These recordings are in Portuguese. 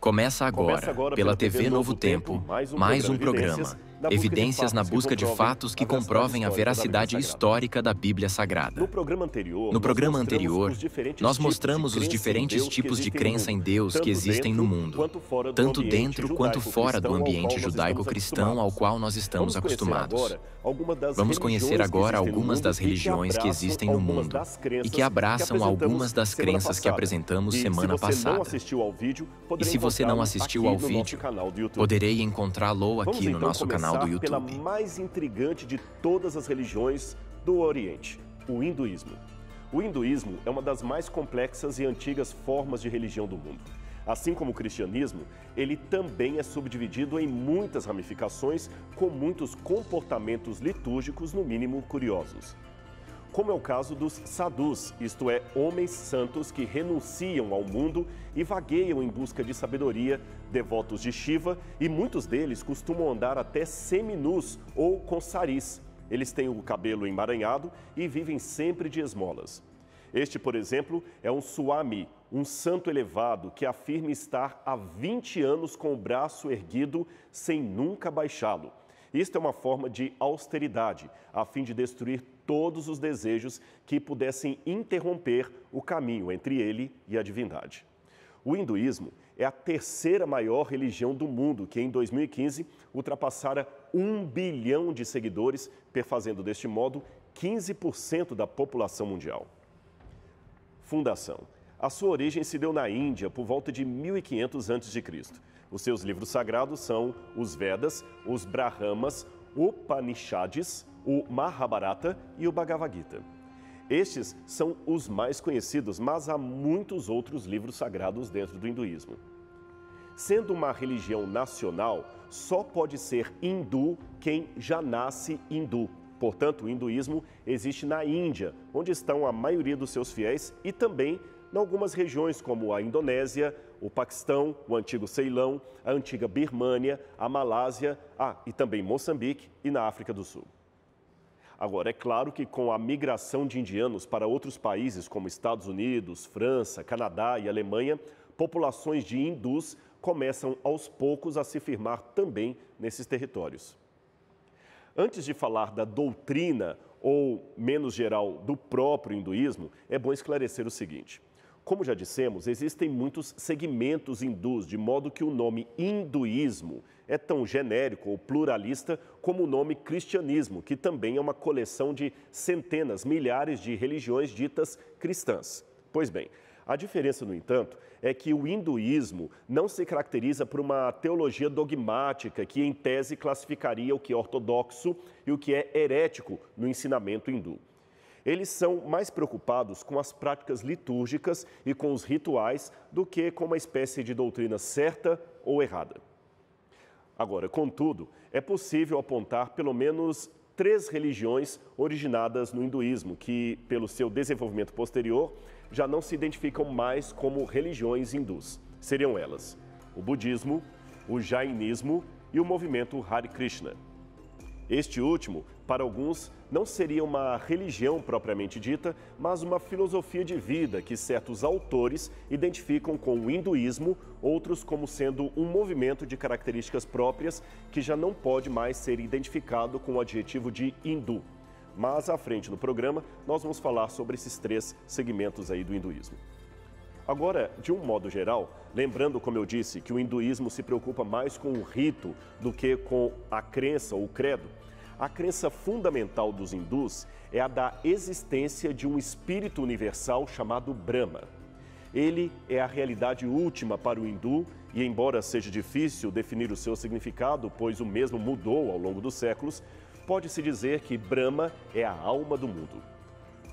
Começa agora, pela TV Novo Tempo, mais um programa, Evidências na busca de fatos que comprovem a veracidade histórica da Bíblia Sagrada. No programa anterior, nós mostramos os diferentes tipos de crença em Deus que existem no mundo, tanto dentro quanto fora do ambiente judaico-cristão ao qual nós estamos acostumados. Vamos conhecer agora algumas das religiões que existem no mundo e que abraçam algumas das crenças que apresentamos semana passada. E se você não assistiu ao vídeo, poderei encontrá-lo aqui no nosso canal do YouTube. Pela mais intrigante de todas as religiões do Oriente, o hinduísmo. O hinduísmo é uma das mais complexas e antigas formas de religião do mundo. Assim como o cristianismo, ele também é subdividido em muitas ramificações, com muitos comportamentos litúrgicos, no mínimo curiosos. Como é o caso dos sadhus, isto é, homens santos que renunciam ao mundo e vagueiam em busca de sabedoria, devotos de Shiva, e muitos deles costumam andar até seminus ou com saris. Eles têm o cabelo emaranhado e vivem sempre de esmolas. Este, por exemplo, é um Swami, um santo elevado que afirma estar há 20 anos com o braço erguido sem nunca baixá-lo. Isto é uma forma de austeridade, a fim de destruir todos os desejos que pudessem interromper o caminho entre ele e a divindade. O hinduísmo é a terceira maior religião do mundo, que em 2015 ultrapassara 1 bilhão de seguidores, perfazendo deste modo 15% da população mundial. Fundação. A sua origem se deu na Índia por volta de 1500 a.C. Os seus livros sagrados são os Vedas, os Brahmanas, o Upanishads, o Mahabharata e o Bhagavad Gita. Estes são os mais conhecidos, mas há muitos outros livros sagrados dentro do hinduísmo. Sendo uma religião nacional, só pode ser hindu quem já nasce hindu. Portanto, o hinduísmo existe na Índia, onde estão a maioria dos seus fiéis, e também em algumas regiões como a Indonésia, o Paquistão, o antigo Ceilão, a antiga Birmânia, a Malásia, e também Moçambique e na África do Sul. Agora, é claro que com a migração de indianos para outros países como Estados Unidos, França, Canadá e Alemanha, populações de hindus começam aos poucos a se firmar também nesses territórios. Antes de falar da doutrina, ou menos geral, do próprio hinduísmo, é bom esclarecer o seguinte. Como já dissemos, existem muitos segmentos hindus, de modo que o nome hinduísmo é tão genérico ou pluralista como o nome cristianismo, que também é uma coleção de centenas, milhares de religiões ditas cristãs. Pois bem, a diferença, no entanto, é que o hinduísmo não se caracteriza por uma teologia dogmática que, em tese, classificaria o que é ortodoxo e o que é herético no ensinamento hindu. Eles são mais preocupados com as práticas litúrgicas e com os rituais do que com uma espécie de doutrina certa ou errada. Agora, contudo, é possível apontar pelo menos 3 religiões originadas no hinduísmo, que, pelo seu desenvolvimento posterior, já não se identificam mais como religiões hindus. Seriam elas o budismo, o jainismo e o movimento Hare Krishna. Este último, para alguns, não seria uma religião propriamente dita, mas uma filosofia de vida que certos autores identificam com o hinduísmo, outros como sendo um movimento de características próprias que já não pode mais ser identificado com o adjetivo de hindu. Mas à frente no programa, nós vamos falar sobre esses 3 segmentos aí do hinduísmo. Agora, de um modo geral, lembrando, como eu disse, que o hinduísmo se preocupa mais com o rito do que com a crença ou o credo, a crença fundamental dos hindus é a da existência de um espírito universal chamado Brahma. Ele é a realidade última para o hindu e, embora seja difícil definir o seu significado, pois o mesmo mudou ao longo dos séculos, pode-se dizer que Brahma é a alma do mundo.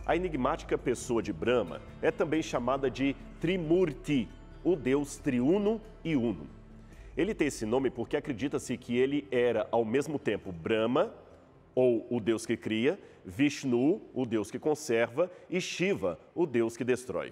A enigmática pessoa de Brahma é também chamada de Trimurti, o Deus triuno e uno. Ele tem esse nome porque acredita-se que ele era, ao mesmo tempo, Brahma, ou o Deus que cria, Vishnu, o Deus que conserva, e Shiva, o Deus que destrói.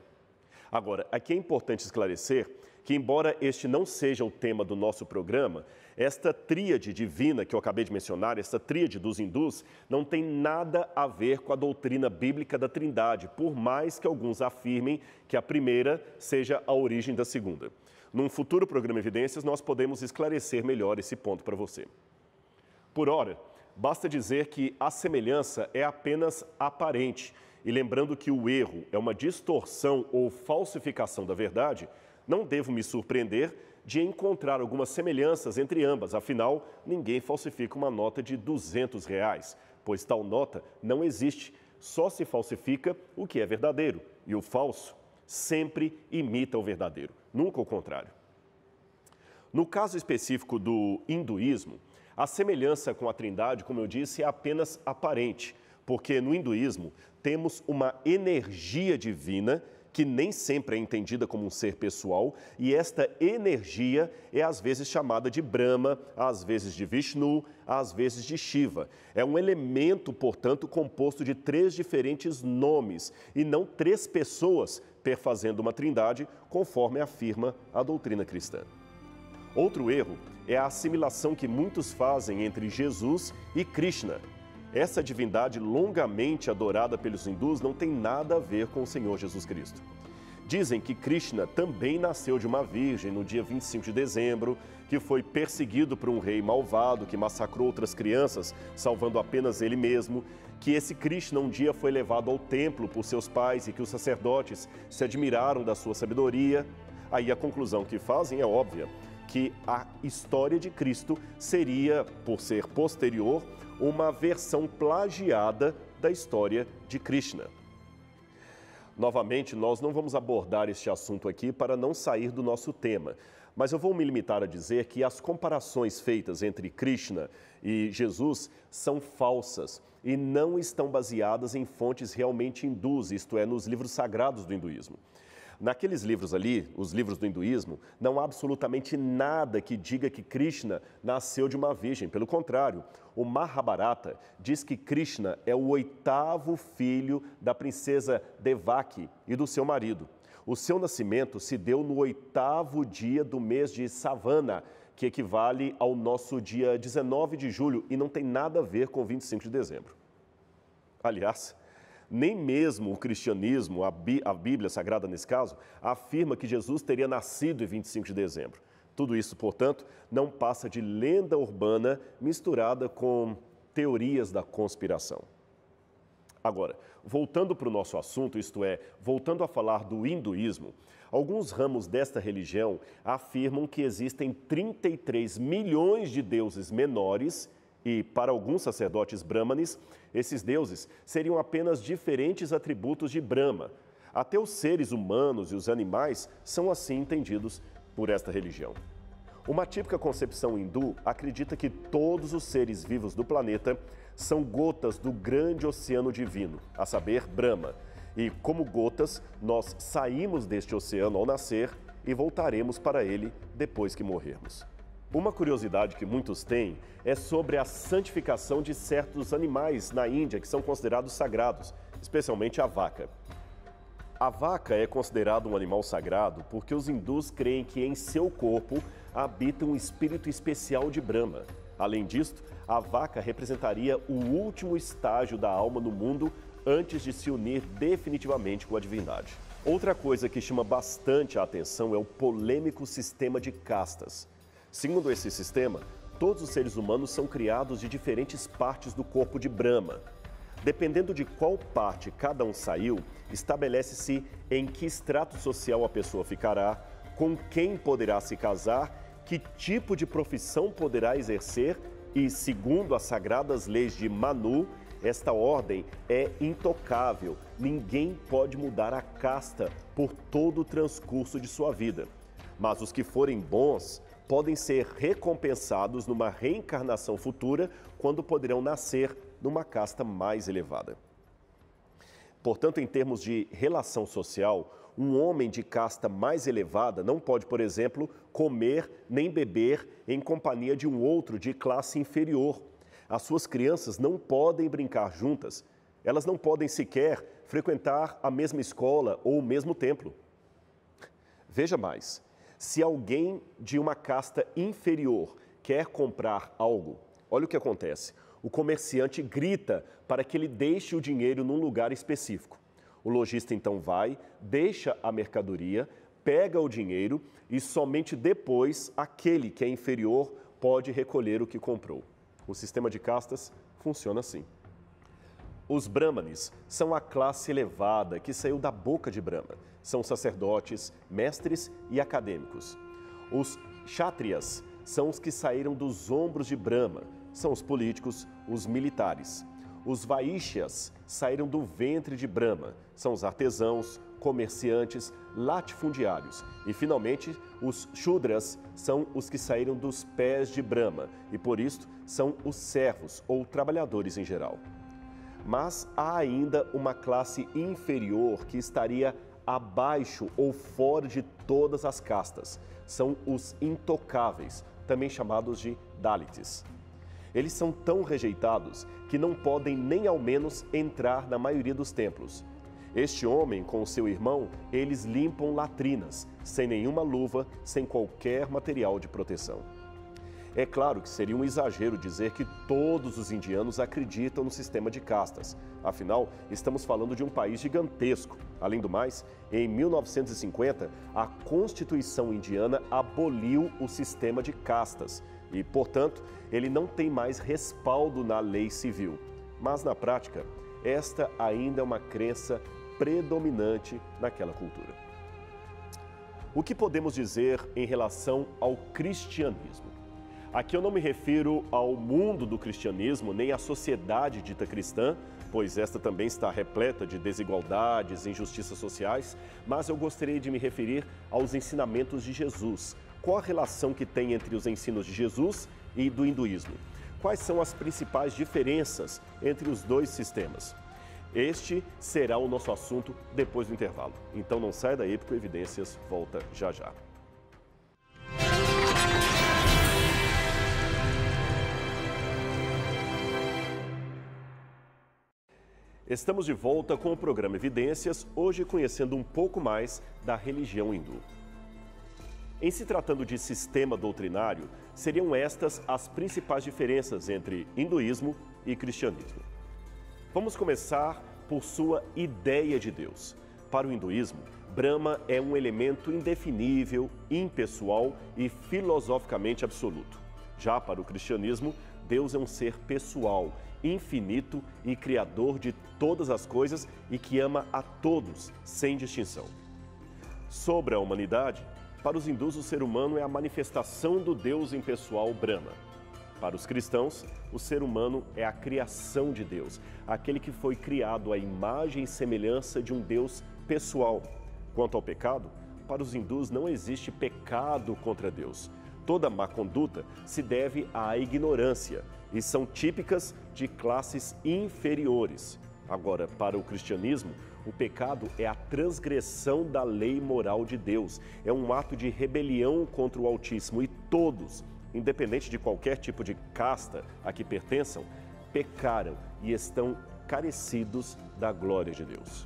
Agora, aqui é importante esclarecer que, embora este não seja o tema do nosso programa, esta tríade divina que eu acabei de mencionar, esta tríade dos hindus, não tem nada a ver com a doutrina bíblica da Trindade, por mais que alguns afirmem que a primeira seja a origem da segunda. Num futuro programa Evidências, nós podemos esclarecer melhor esse ponto para você. Por ora, basta dizer que a semelhança é apenas aparente, e lembrando que o erro é uma distorção ou falsificação da verdade, não devo me surpreender de encontrar algumas semelhanças entre ambas. Afinal, ninguém falsifica uma nota de R$200, pois tal nota não existe. Só se falsifica o que é verdadeiro. E o falso sempre imita o verdadeiro, nunca o contrário. No caso específico do hinduísmo, a semelhança com a Trindade, como eu disse, é apenas aparente, porque no hinduísmo temos uma energia divina que nem sempre é entendida como um ser pessoal, e esta energia é às vezes chamada de Brahma, às vezes de Vishnu, às vezes de Shiva. É um elemento, portanto, composto de 3 diferentes nomes, e não 3 pessoas perfazendo uma trindade, conforme afirma a doutrina cristã. Outro erro é a assimilação que muitos fazem entre Jesus e Krishna. Essa divindade longamente adorada pelos hindus não tem nada a ver com o Senhor Jesus Cristo. Dizem que Krishna também nasceu de uma virgem no dia 25 de dezembro, que foi perseguido por um rei malvado que massacrou outras crianças, salvando apenas ele mesmo, que esse Krishna um dia foi levado ao templo por seus pais e que os sacerdotes se admiraram da sua sabedoria. Aí a conclusão que fazem é óbvia, que a história de Cristo seria, por ser posterior, uma versão plagiada da história de Krishna. Novamente, nós não vamos abordar este assunto aqui para não sair do nosso tema, mas eu vou me limitar a dizer que as comparações feitas entre Krishna e Jesus são falsas e não estão baseadas em fontes realmente hindus, isto é, nos livros sagrados do hinduísmo. Naqueles livros ali, os livros do hinduísmo, não há absolutamente nada que diga que Krishna nasceu de uma virgem. Pelo contrário, o Mahabharata diz que Krishna é o 8º filho da princesa Devaki e do seu marido. O seu nascimento se deu no 8º dia do mês de Savana, que equivale ao nosso dia 19 de julho e não tem nada a ver com 25 de dezembro. Aliás, nem mesmo o cristianismo, a Bíblia Sagrada nesse caso, afirma que Jesus teria nascido em 25 de dezembro. Tudo isso, portanto, não passa de lenda urbana misturada com teorias da conspiração. Agora, voltando para o nosso assunto, isto é, voltando a falar do hinduísmo, alguns ramos desta religião afirmam que existem 33 milhões de deuses menores e, para alguns sacerdotes brahmanes, esses deuses seriam apenas diferentes atributos de Brahma. Até os seres humanos e os animais são assim entendidos por esta religião. Uma típica concepção hindu acredita que todos os seres vivos do planeta são gotas do grande oceano divino, a saber, Brahma. E, como gotas, nós saímos deste oceano ao nascer e voltaremos para ele depois que morrermos. Uma curiosidade que muitos têm é sobre a santificação de certos animais na Índia que são considerados sagrados, especialmente a vaca. A vaca é considerada um animal sagrado porque os hindus creem que em seu corpo habita um espírito especial de Brahma. Além disto, a vaca representaria o último estágio da alma no mundo antes de se unir definitivamente com a divindade. Outra coisa que chama bastante a atenção é o polêmico sistema de castas. Segundo esse sistema, todos os seres humanos são criados de diferentes partes do corpo de Brahma. Dependendo de qual parte cada um saiu, estabelece-se em que extrato social a pessoa ficará, com quem poderá se casar, que tipo de profissão poderá exercer e, segundo as sagradas leis de Manu, esta ordem é intocável. Ninguém pode mudar a casta por todo o transcurso de sua vida. Mas os que forem bons podem ser recompensados numa reencarnação futura, quando poderão nascer numa casta mais elevada. Portanto, em termos de relação social, um homem de casta mais elevada não pode, por exemplo, comer nem beber em companhia de um outro de classe inferior. As suas crianças não podem brincar juntas, elas não podem sequer frequentar a mesma escola ou o mesmo templo. Veja mais, se alguém de uma casta inferior quer comprar algo, olha o que acontece. O comerciante grita para que ele deixe o dinheiro num lugar específico. O lojista então vai, deixa a mercadoria, pega o dinheiro e somente depois aquele que é inferior pode recolher o que comprou. O sistema de castas funciona assim. Os brahmanes são a classe elevada que saiu da boca de Brahma. São sacerdotes, mestres e acadêmicos. Os kshatriyas são os que saíram dos ombros de Brahma. São os políticos, os militares. Os vaishyas saíram do ventre de Brahma. São os artesãos, comerciantes, latifundiários. E, finalmente, os shudras são os que saíram dos pés de Brahma. E, por isso, são os servos ou trabalhadores em geral. Mas há ainda uma classe inferior que estaria abaixo ou fora de todas as castas. São os intocáveis, também chamados de Dalits. Eles são tão rejeitados que não podem nem ao menos entrar na maioria dos templos. Este homem com o seu irmão, eles limpam latrinas, sem nenhuma luva, sem qualquer material de proteção. É claro que seria um exagero dizer que todos os indianos acreditam no sistema de castas. Afinal, estamos falando de um país gigantesco. Além do mais, em 1950, a Constituição indiana aboliu o sistema de castas e, portanto, ele não tem mais respaldo na lei civil. Mas, na prática, esta ainda é uma crença predominante naquela cultura. O que podemos dizer em relação ao cristianismo? Aqui eu não me refiro ao mundo do cristianismo, nem à sociedade dita cristã, pois esta também está repleta de desigualdades e injustiças sociais, mas eu gostaria de me referir aos ensinamentos de Jesus. Qual a relação que tem entre os ensinos de Jesus e do hinduísmo? Quais são as principais diferenças entre os dois sistemas? Este será o nosso assunto depois do intervalo. Então não saia daí, porque o Evidências volta já já. Estamos de volta com o programa Evidências, hoje conhecendo um pouco mais da religião hindu. Em se tratando de sistema doutrinário, seriam estas as principais diferenças entre hinduísmo e cristianismo. Vamos começar por sua ideia de Deus. Para o hinduísmo, Brahma é um elemento indefinível, impessoal e filosoficamente absoluto. Já para o cristianismo, Deus é um ser pessoal, infinito e criador de todas as coisas e que ama a todos, sem distinção. Sobre a humanidade, para os hindus o ser humano é a manifestação do Deus impessoal Brahma. Para os cristãos, o ser humano é a criação de Deus, aquele que foi criado à imagem e semelhança de um Deus pessoal. Quanto ao pecado, para os hindus não existe pecado contra Deus. Toda má conduta se deve à ignorância e são típicas de classes inferiores. Agora, para o cristianismo, o pecado é a transgressão da lei moral de Deus. É um ato de rebelião contra o Altíssimo e todos, independente de qualquer tipo de casta a que pertençam, pecaram e estão carecidos da glória de Deus.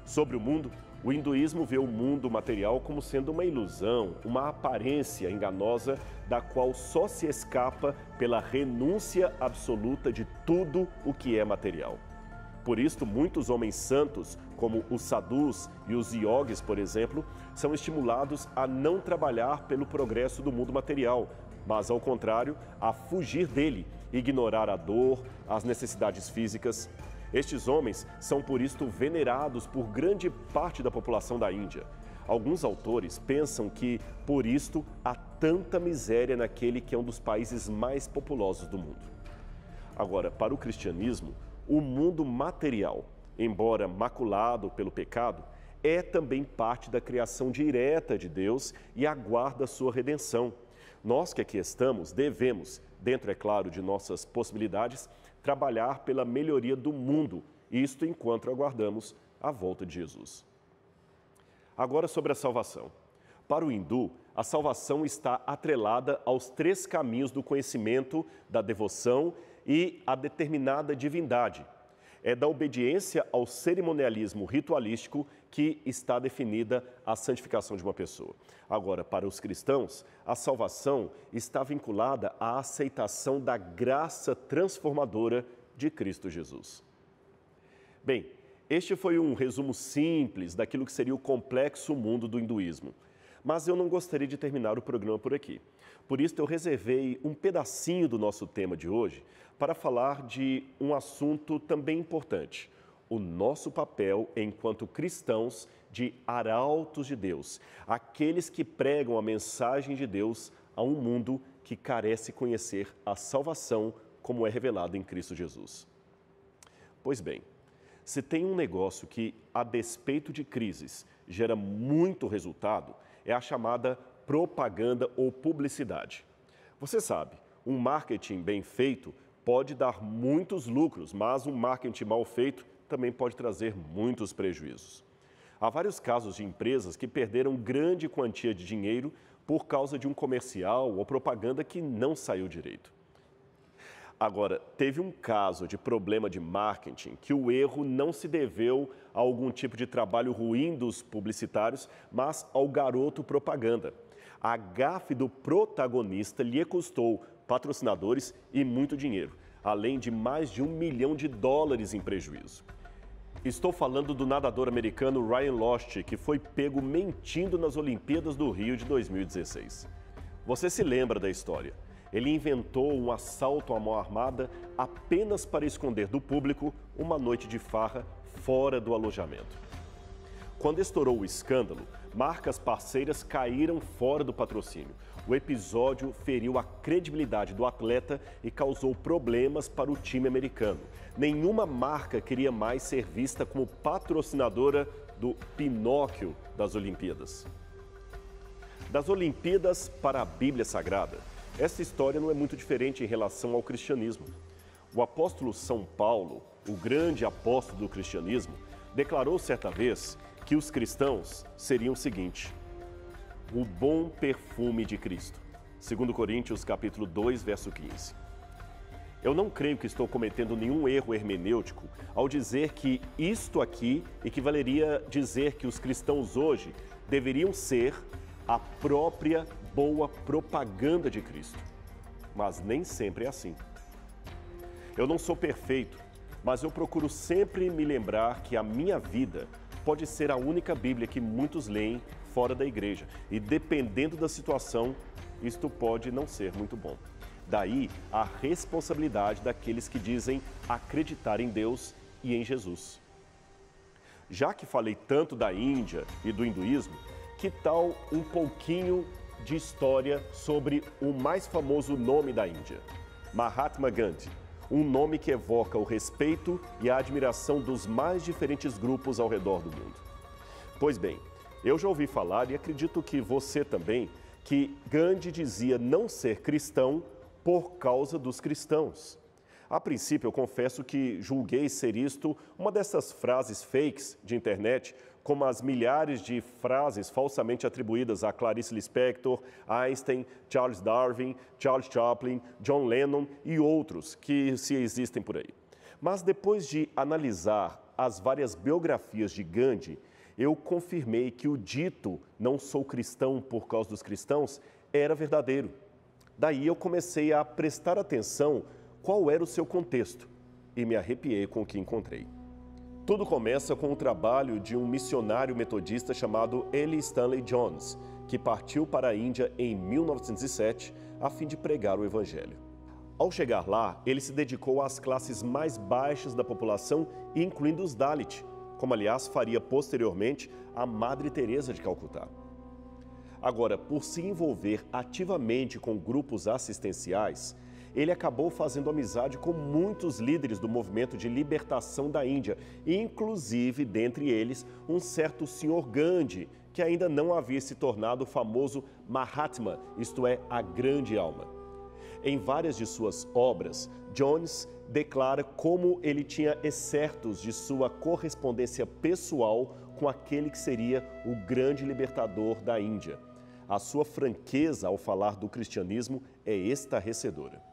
Sobre o mundo, o hinduísmo vê o mundo material como sendo uma ilusão, uma aparência enganosa da qual só se escapa pela renúncia absoluta de tudo o que é material. Por isto, muitos homens santos, como os sadhus e os yogis, por exemplo, são estimulados a não trabalhar pelo progresso do mundo material, mas, ao contrário, a fugir dele, ignorar a dor, as necessidades físicas. Estes homens são, por isto, venerados por grande parte da população da Índia. Alguns autores pensam que, por isto, há tanta miséria naquele que é um dos países mais populosos do mundo. Agora, para o cristianismo, o mundo material, embora maculado pelo pecado, é também parte da criação direta de Deus e aguarda sua redenção. Nós que aqui estamos devemos, dentro, é claro, de nossas possibilidades, trabalhar pela melhoria do mundo, isto enquanto aguardamos a volta de Jesus. Agora sobre a salvação. Para o hindu, a salvação está atrelada aos 3 caminhos do conhecimento, da devoção e a determinada divindade. É da obediência ao cerimonialismo ritualístico que está definida a santificação de uma pessoa. Agora, para os cristãos, a salvação está vinculada à aceitação da graça transformadora de Cristo Jesus. Bem, este foi um resumo simples daquilo que seria o complexo mundo do hinduísmo. Mas eu não gostaria de terminar o programa por aqui. Por isso, eu reservei um pedacinho do nosso tema de hoje para falar de um assunto também importante: o nosso papel enquanto cristãos de arautos de Deus, aqueles que pregam a mensagem de Deus a um mundo que carece conhecer a salvação como é revelada em Cristo Jesus. Pois bem, se tem um negócio que, a despeito de crises, gera muito resultado, é a chamada propaganda ou publicidade. Você sabe, um marketing bem feito pode dar muitos lucros, mas um marketing mal feito também pode trazer muitos prejuízos. Há vários casos de empresas que perderam grande quantia de dinheiro por causa de um comercial ou propaganda que não saiu direito. Agora, teve um caso de problema de marketing que o erro não se deveu a algum tipo de trabalho ruim dos publicitários, mas ao garoto propaganda. A gafe do protagonista lhe custou patrocinadores e muito dinheiro, além de mais de $1 milhão em prejuízo. Estou falando do nadador americano Ryan Lochte, que foi pego mentindo nas Olimpíadas do Rio de 2016. Você se lembra da história? Ele inventou um assalto à mão armada apenas para esconder do público uma noite de farra fora do alojamento. Quando estourou o escândalo, marcas parceiras caíram fora do patrocínio. O episódio feriu a credibilidade do atleta e causou problemas para o time americano. Nenhuma marca queria mais ser vista como patrocinadora do Pinóquio das Olimpíadas. Das Olimpíadas para a Bíblia Sagrada, essa história não é muito diferente em relação ao cristianismo. O apóstolo São Paulo, o grande apóstolo do cristianismo, declarou certa vez que os cristãos seriam o seguinte: o bom perfume de Cristo. 2 Coríntios capítulo 2, verso 15. Eu não creio que estou cometendo nenhum erro hermenêutico ao dizer que isto aqui equivaleria dizer que os cristãos hoje deveriam ser a própria boa propaganda de Cristo. Mas nem sempre é assim. Eu não sou perfeito, mas eu procuro sempre me lembrar que a minha vida pode ser a única Bíblia que muitos leem fora da igreja. E dependendo da situação, isto pode não ser muito bom. Daí a responsabilidade daqueles que dizem acreditar em Deus e em Jesus. Já que falei tanto da Índia e do hinduísmo, que tal um pouquinho de história sobre o mais famoso nome da Índia? Mahatma Gandhi. Um nome que evoca o respeito e a admiração dos mais diferentes grupos ao redor do mundo. Pois bem, eu já ouvi falar, e acredito que você também, que Gandhi dizia não ser cristão por causa dos cristãos. A princípio, eu confesso que julguei ser isto uma dessas frases fakes de internet, como as milhares de frases falsamente atribuídas a Clarice Lispector, Einstein, Charles Darwin, Charles Chaplin, John Lennon e outros que se existem por aí. Mas depois de analisar as várias biografias de Gandhi, eu confirmei que o dito "não sou cristão por causa dos cristãos" era verdadeiro. Daí eu comecei a prestar atenção qual era o seu contexto e me arrepiei com o que encontrei. Tudo começa com o trabalho de um missionário metodista chamado Eli Stanley Jones, que partiu para a Índia em 1907 a fim de pregar o Evangelho. Ao chegar lá, ele se dedicou às classes mais baixas da população, incluindo os Dalit, como aliás faria posteriormente a Madre Teresa de Calcutá. Agora, por se envolver ativamente com grupos assistenciais, ele acabou fazendo amizade com muitos líderes do movimento de libertação da Índia, inclusive, dentre eles, um certo Sr. Gandhi, que ainda não havia se tornado o famoso Mahatma, isto é, a grande alma. Em várias de suas obras, Jones declara como ele tinha excertos de sua correspondência pessoal com aquele que seria o grande libertador da Índia. A sua franqueza ao falar do cristianismo é estarrecedora.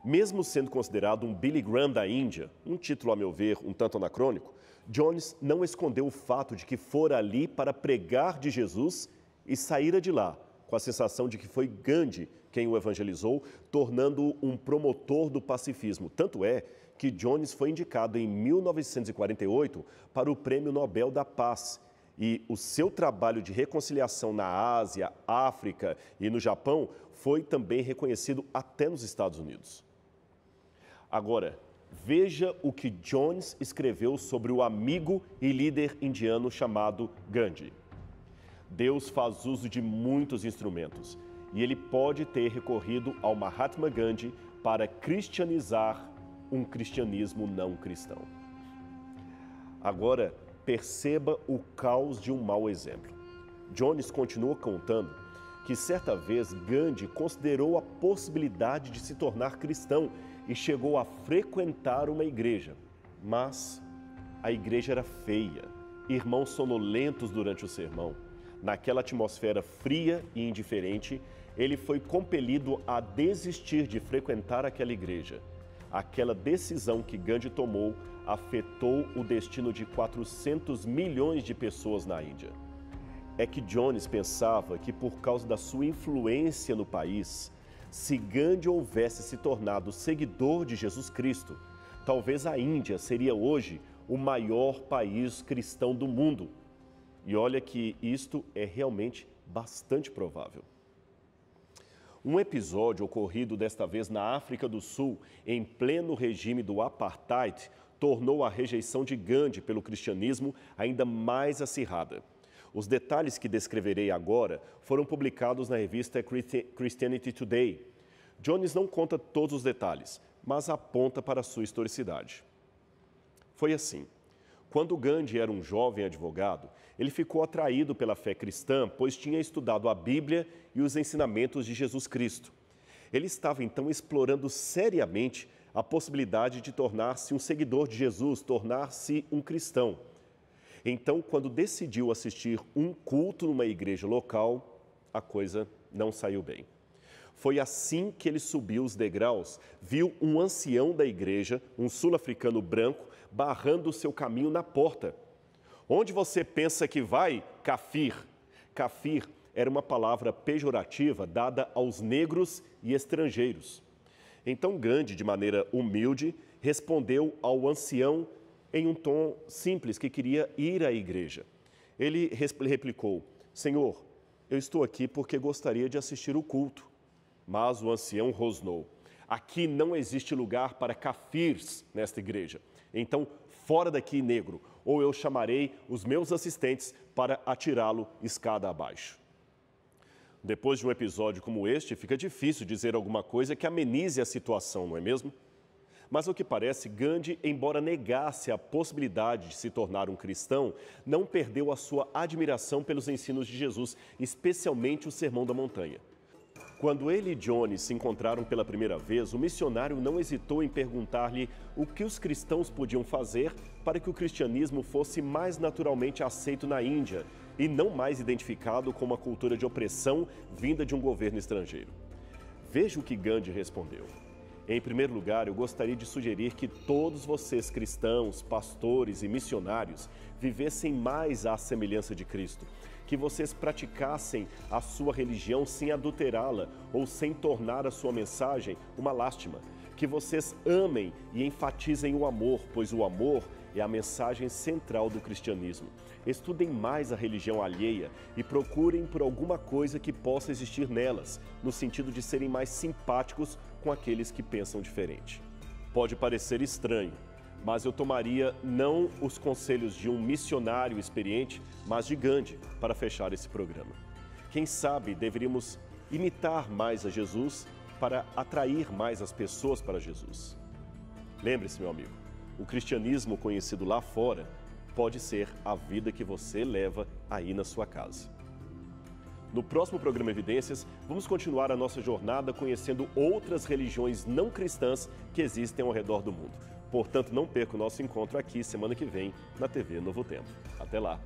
Mesmo sendo considerado um Billy Graham da Índia, um título, a meu ver, um tanto anacrônico, Jones não escondeu o fato de que fora ali para pregar de Jesus e saíra de lá com a sensação de que foi Gandhi quem o evangelizou, tornando-o um promotor do pacifismo. Tanto é que Jones foi indicado em 1948 para o Prêmio Nobel da Paz. E o seu trabalho de reconciliação na Ásia, África e no Japão foi também reconhecido até nos Estados Unidos. Agora, veja o que Jones escreveu sobre o amigo e líder indiano chamado Gandhi. Deus faz uso de muitos instrumentos e ele pode ter recorrido ao Mahatma Gandhi para cristianizar um cristianismo não cristão. Agora, perceba o caos de um mau exemplo. Jones continua contando que certa vez Gandhi considerou a possibilidade de se tornar cristão e chegou a frequentar uma igreja. Mas a igreja era feia, irmãos sonolentos durante o sermão. Naquela atmosfera fria e indiferente, ele foi compelido a desistir de frequentar aquela igreja. Aquela decisão que Gandhi tomou afetou o destino de 400 milhões de pessoas na Índia. É que Jones pensava que por causa da sua influência no país, se Gandhi houvesse se tornado seguidor de Jesus Cristo, talvez a Índia seria hoje o maior país cristão do mundo. E olha que isto é realmente bastante provável. Um episódio ocorrido desta vez na África do Sul, em pleno regime do apartheid, tornou a rejeição de Gandhi pelo cristianismo ainda mais acirrada. Os detalhes que descreverei agora foram publicados na revista Christianity Today. Jones não conta todos os detalhes, mas aponta para a sua historicidade. Foi assim. Quando Gandhi era um jovem advogado, ele ficou atraído pela fé cristã, pois tinha estudado a Bíblia e os ensinamentos de Jesus Cristo. Ele estava então explorando seriamente a possibilidade de tornar-se um seguidor de Jesus, tornar-se um cristão. Então, quando decidiu assistir um culto numa igreja local, a coisa não saiu bem. Foi assim que ele subiu os degraus, viu um ancião da igreja, um sul-africano branco, barrando o seu caminho na porta. Onde você pensa que vai, kafir? Kafir era uma palavra pejorativa dada aos negros e estrangeiros. Então Gandhi, de maneira humilde, respondeu ao ancião em um tom simples que queria ir à igreja. Ele replicou: Senhor, eu estou aqui porque gostaria de assistir o culto. Mas o ancião rosnou: aqui não existe lugar para kafirs nesta igreja. Então, fora daqui, negro, ou eu chamarei os meus assistentes para atirá-lo escada abaixo. Depois de um episódio como este, fica difícil dizer alguma coisa que amenize a situação, não é mesmo? Mas ao que parece, Gandhi, embora negasse a possibilidade de se tornar um cristão, não perdeu a sua admiração pelos ensinos de Jesus, especialmente o Sermão da Montanha. Quando ele e Jones se encontraram pela primeira vez, o missionário não hesitou em perguntar-lhe o que os cristãos podiam fazer para que o cristianismo fosse mais naturalmente aceito na Índia e não mais identificado como uma cultura de opressão vinda de um governo estrangeiro. Veja o que Gandhi respondeu. Em primeiro lugar, eu gostaria de sugerir que todos vocês cristãos, pastores e missionários vivessem mais à semelhança de Cristo, que vocês praticassem a sua religião sem adulterá-la ou sem tornar a sua mensagem uma lástima, que vocês amem e enfatizem o amor, pois o amor é a mensagem central do cristianismo. Estudem mais a religião alheia e procurem por alguma coisa que possa existir nelas, no sentido de serem mais simpáticos com aqueles que pensam diferente. Pode parecer estranho, mas eu tomaria não os conselhos de um missionário experiente, mas de Gandhi, para fechar esse programa. Quem sabe deveríamos imitar mais a Jesus para atrair mais as pessoas para Jesus. Lembre-se, meu amigo, o cristianismo conhecido lá fora pode ser a vida que você leva aí na sua casa. No próximo programa Evidências, vamos continuar a nossa jornada conhecendo outras religiões não cristãs que existem ao redor do mundo. Portanto, não perca o nosso encontro aqui semana que vem na TV Novo Tempo. Até lá!